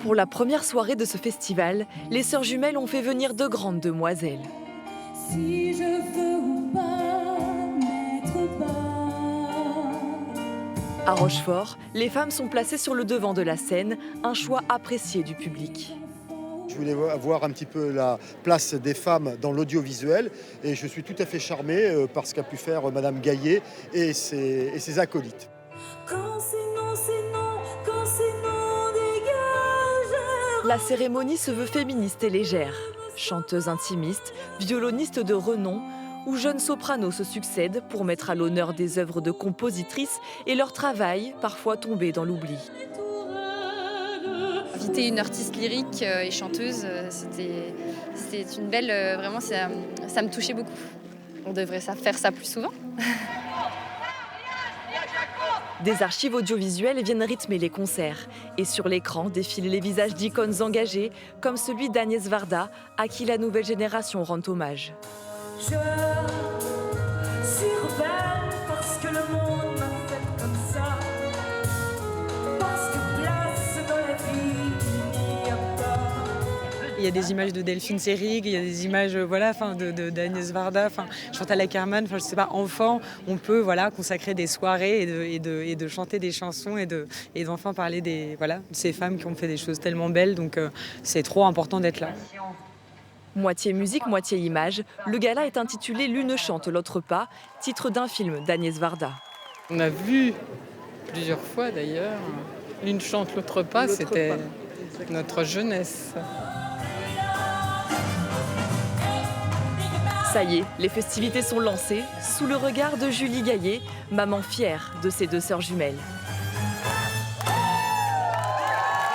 Pour la première soirée de ce festival, les sœurs jumelles ont fait venir de grandes demoiselles. Si je veux ou pas n'être pas. À Rochefort, les femmes sont placées sur le devant de la scène, un choix apprécié du public. Je voulais voir un petit peu la place des femmes dans l'audiovisuel et je suis tout à fait charmé par ce qu'a pu faire Madame Gaillet et ses acolytes. Quand c'est non, quand c'est non, dégage. La cérémonie se veut féministe et légère. Chanteuses intimistes, violonistes de renom ou jeunes sopranos se succèdent pour mettre à l'honneur des œuvres de compositrices et leur travail, parfois tombé dans l'oubli. Inviter une artiste lyrique et chanteuse, c'était une belle... vraiment, ça me touchait beaucoup. On devrait faire ça plus souvent. Des archives audiovisuelles viennent rythmer les concerts. Et sur l'écran défilent les visages d'icônes engagées, comme celui d'Agnès Varda, à qui la nouvelle génération rend hommage. Je suis rebelle parce que le monde m'a fait comme ça. Parce que place dans la vie, il n'y a pas. Il y a des images de Delphine Seyrig, il y a des images d'Agnès Varda, Chantal Akerman, je sais pas, enfant, on peut consacrer des soirées et de chanter des chansons et d'enfin parler de ces femmes qui ont fait des choses tellement belles, donc c'est trop important d'être là. Moitié musique, moitié image, le gala est intitulé « L'une chante, l'autre pas », titre d'un film d'Agnès Varda. On a vu plusieurs fois d'ailleurs, l'une chante, l'autre pas, c'était notre jeunesse. Ça y est, les festivités sont lancées, sous le regard de Julie Gaillet, maman fière de ses deux sœurs jumelles.